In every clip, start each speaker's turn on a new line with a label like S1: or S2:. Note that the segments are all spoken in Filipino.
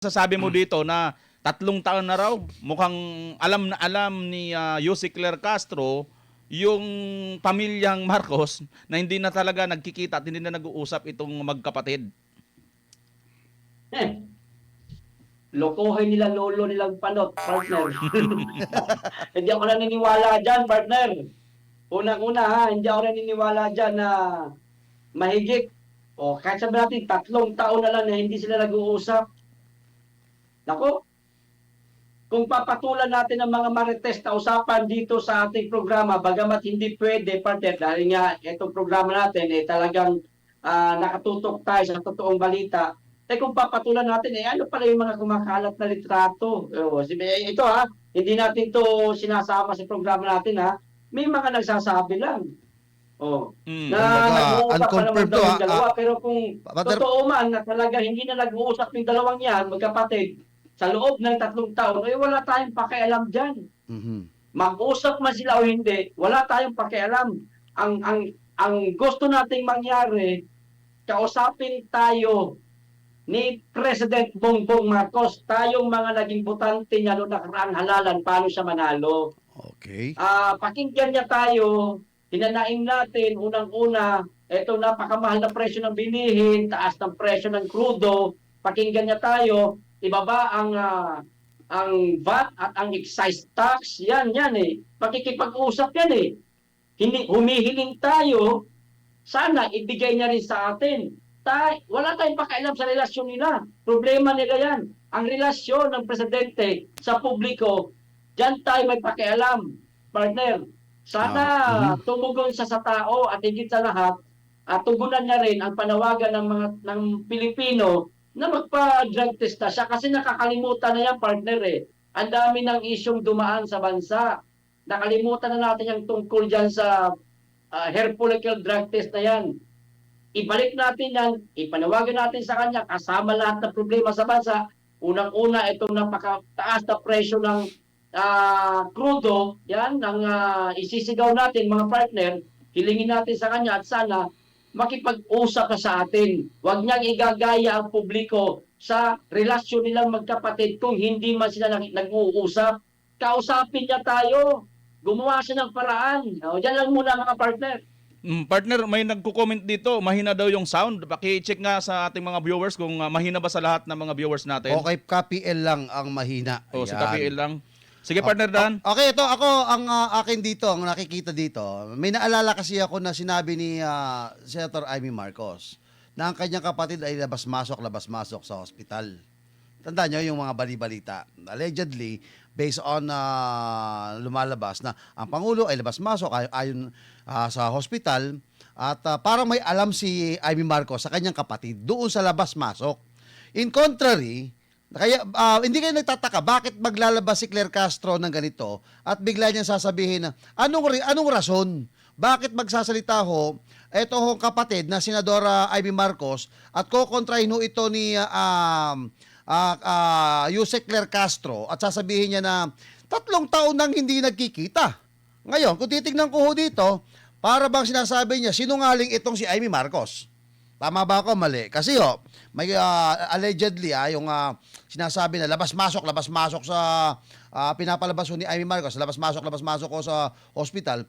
S1: Sasabi mo dito na 3 taon na raw, mukhang alam na alam ni Yussi Claire Castro yung pamilyang Marcos na hindi na talaga nagkikita at hindi na nag-uusap itong magkapatid.
S2: Lokohin nila lolo nilang panot, partner. Hindi ako naniniwala dyan, partner. Unang-una ha, hindi ako naniniwala dyan na mahigit. O kahit sabi natin, 3 taon na lang na hindi sila nag-uusap. Nako, kung papatulan natin ang mga marites na usapan dito sa ating programa, bagamat hindi pwede, partner, dahil nga itong programa natin talagang nakatutok tayo sa totoong balita. Kung papatulan natin, ano pala yung mga kumakalat na litrato? Ito ha, hindi natin to sinasama sa programa natin ha. May mga nagsasabi lang. Na nag-uusap pa naman daw yung dalawa. Pero kung totoo man na talaga hindi na nag-uusap yung dalawang yan, magkapatid, sa loob ng 3 taon, wala tayong pakialam dyan. Mag-usap man sila o hindi, wala tayong pakialam. Ang gusto nating mangyari, kausapin tayo ni President Bongbong Marcos, tayong mga naging botante niya noong nakaraang halalan, paano siya manalo.
S3: Okay.
S2: Pakinggan niya tayo, hinanain natin, unang-una, ito napakamahal na presyo ng bilihin, taas ng presyo ng krudo, pakinggan niya tayo, ibaba ang VAT at ang excise tax, yan pakikipag-usap yan humihiling tayo, sana ibigay niya rin sa atin. Wala tayong pakialam sa relasyon nila. Problema nila yan. Ang relasyon ng presidente sa publiko, dyan tayo may pakialam, partner. Sana tumugon sa tao at higit sa lahat, tugunan na rin ang panawagan ng Pilipino na magpa-drug test na siya kasi nakakalimutan na yan, partner Ang dami ng isyong dumaan sa bansa. Nakalimutan na natin yung tungkol dyan sa hair follicle drug test na yan. Ibalik natin yan, ipanawagan natin sa kanya kasama lahat ng problema sa bansa. Unang-una, itong napakataas na presyo ng krudo, yan, isisigaw natin mga partner, hilingin natin sa kanya at sana makipag-usap ka sa atin. Huwag niyang igagaya ang publiko sa relasyon nilang magkapatid kung hindi man sila nag-uusap. Kausapin niya tayo. Gumawa siya ng paraan. Diyan lang muna mga partner.
S1: Partner, may nagko-comment dito, mahina daw yung sound. Paki-check nga sa ating mga viewers kung mahina ba sa lahat ng mga viewers natin.
S3: Okay, KPL lang ang mahina.
S1: Si KPL lang. Sige, partner Dan.
S3: Okay, ito ako ang akin dito, ang nakikita dito. May naalala kasi ako na sinabi ni Senator Amy Marcos na ang kanyang kapatid ay labas-masok sa hospital. Tandaan nyo yung mga bali-balita. Allegedly, based on lumalabas na ang Pangulo ay labas-masok ayon sa hospital at parang may alam si Amy Marcos sa kanyang kapatid doon sa labas-masok. In contrary, kaya hindi kayo nagtataka bakit maglalabas si Claire Castro ng ganito at bigla niyang sasabihin na anong rason? Bakit magsasalita eto hong kapatid na Senadora Amy Marcos at kokontrahin ito ni Yussi Claire Castro at sasabihin niya na 3 taon nang hindi nagkikita. Ngayon, kung titignan ko dito, para bang sinasabi niya sinungaling itong si Amy Marcos. Tama ba ako? Mali. Kasi may allegedly yung sinasabi na labas-masok sa pinapalabas ni Amy Marcos, labas-masok ko sa hospital.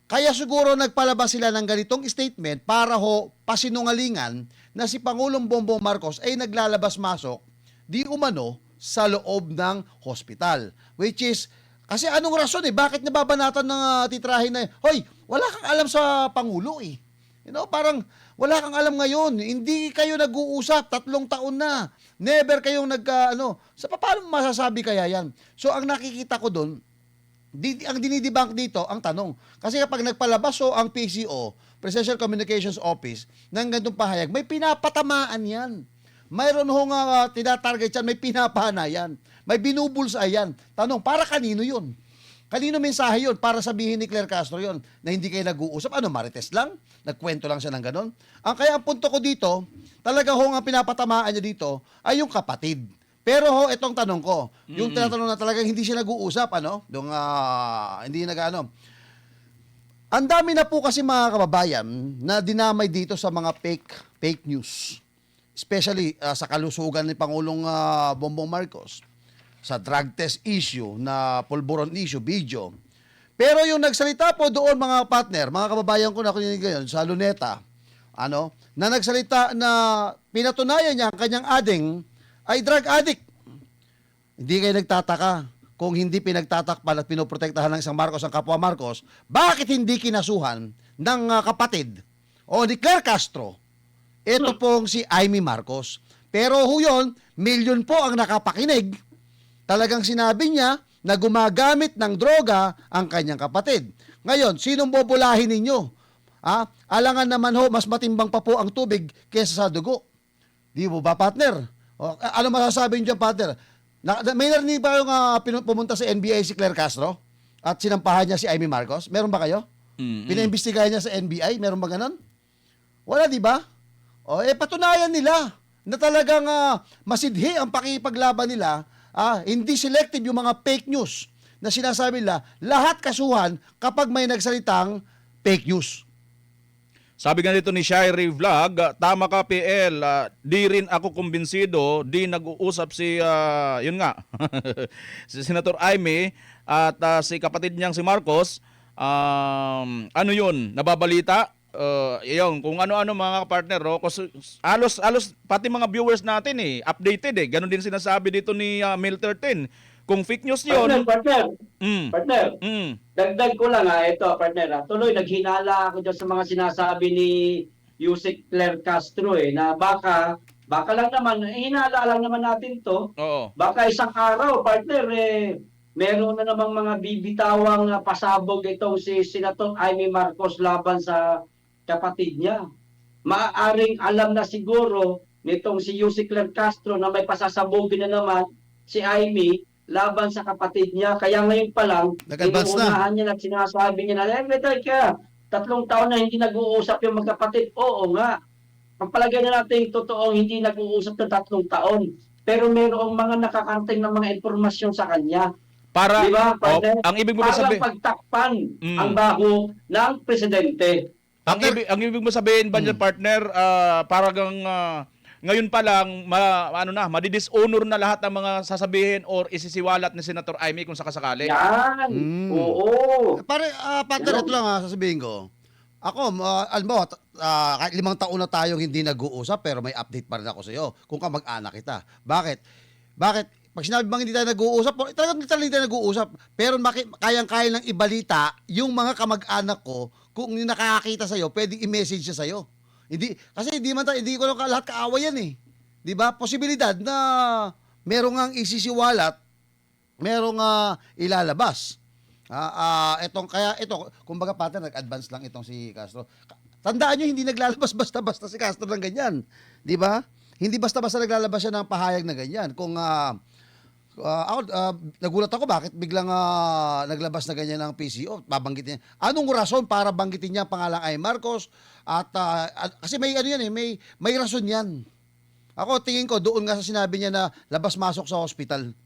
S3: Kaya siguro nagpalabas sila ng ganitong statement para pasinungalingan na si Pangulong Bongbong Marcos ay naglalabas-masok di umano sa loob ng hospital. Which is, kasi anong rason bakit nababanatan ng titrahin na, hoy, wala kang alam sa Pangulo parang wala kang alam ngayon. Hindi kayo nag-uusap, 3 taon na. Never kayong paano masasabi kaya yan? So, ang nakikita ko doon, ang dinidebunk dito, ang tanong. Kasi kapag nagpalabas ang PCO, Presidential Communications Office, ng ganitong pahayag, may pinapatamaan yan. Mayroon tinatarget yan, may pinapana yan. May binubulsa yan. Tanong, para kanino yun? Kanino mensahe yun? Para sabihin ni Claire Castro yun na hindi kayo nag-uusap? Marites lang? Nagkwento lang siya ng ganon? Kaya ang punto ko dito, talaga ang pinapatamaan niya dito ay yung kapatid. Pero itong tanong ko, yung tinatanong na talagang hindi siya nag-uusap, hindi ang dami na po kasi mga kababayan na dinamay dito sa mga fake news. especially sa kalusugan ni Pangulong Bongbong Marcos, sa drug test issue, na pulburon issue, video. Pero yung nagsalita po doon, mga partner, mga kababayan ko na kuninig ngayon sa Luneta, na nagsalita na pinatunayan niya ang kanyang ading ay drug addict. Hindi kayo nagtataka kung hindi pinagtatakpan at pinoprotektahan ng isang Marcos ang kapwa Marcos, bakit hindi kinasuhan ng kapatid o ni Claire Castro? Ito pong si Amy Marcos. Pero yun, milyon po ang nakapakinig. Talagang sinabi niya na gumagamit ng droga ang kanyang kapatid. Ngayon, sinong bobolahin ninyo? Alangan naman ho, mas matimbang pa po ang tubig kaysa sa dugo. Di mo ba, partner? Ano masasabi niyo dyan, partner? May narinig ba yung pumunta sa NBI si Claire Castro at sinampahan niya si Amy Marcos? Meron ba kayo? Pinaimbestigahan niya sa NBI? Meron ba ganon? Wala, di ba? Patunayan nila na talagang masidhi ang pakipaglaban nila. Hindi selective yung mga fake news na sinasabi nila, lahat kasuhan kapag may nagsalitang fake news.
S1: Sabi nga dito ni Shirey Vlog, tama ka PL, di rin ako kumbinsido, di nag-uusap si, yun nga, si Senator Amy at si kapatid niyang si Marcos, ano yun, nababalita? Yung kung ano-ano mga partner, alos pati mga viewers natin updated ganun din sinasabi dito ni Mail 13. Kung fake news yun.
S2: Partner. Dagdag ko lang ito, partner. Tuloy, naghinala ako dyan sa mga sinasabi ni Yusek Claire Castro na baka lang naman, hinala lang naman natin to.
S1: Oo.
S2: Baka isang araw, partner, meron na namang mga bibitawang pasabog itong si Senator Amy Marcos laban sa kapatid niya. Maaaring alam na siguro nitong si Yusek Claire Castro na may pasasabogin na naman si Amy laban sa kapatid niya. Kaya ngayon pa lang,
S3: Nag-advance
S2: inuunahan niya at sinasabi niya na, kaya 3 taon na hindi nag-uusap yung magkapatid. Oo nga. Pagpalagay na natin totoong hindi nag-uusap ng 3 taon. Pero mayroong mga nakakarating ng mga impormasyon sa kanya.
S1: Para,
S2: Diba, partner?
S1: ang ibig mo ba
S2: Parang
S1: sabihin,
S2: pagtakpan ang baho ng presidente.
S1: ang ibig mo sabihin ba niya, partner, parang ngayon pa lang, madidishonor na lahat ng mga sasabihin or isisiwalat ni Senator Amy kung sakasakali?
S2: Yan. Oo.
S3: Partner, ito lang sasabihin ko. Ako, alam mo, kahit 5 taon na tayong hindi nag-uusap, pero may update pa rin ako sa iyo kung kamag-anak kita. Bakit? Pag sinabi bang hindi tayo nag-uusap, talagang hindi tayo nag-uusap, pero kayang-kaya lang ibalita yung mga kamag-anak ko kung nakakakita sa iyo, pwedeng i-message siya sa iyo. Hindi ko lang lahat kaaway yan 'Di ba? Posibilidad na merong ang isisiwalat, merong ilalabas. Kumbaga partner, nag-advance lang itong si Castro. Tandaan nyo, hindi naglalabas basta-basta si Castro ng ganyan. 'Di ba? Hindi basta-basta naglalabas siya ng pahayag na ganyan. Kung nagulat ako bakit biglang naglabas na ganyan ng PCO. Babanggitin niya. Anong rason para banggitin niya ang pangalang ay Marcos? At kasi may may rason yan. Ako tingin ko doon nga sa sinabi niya na labas-masok sa hospital.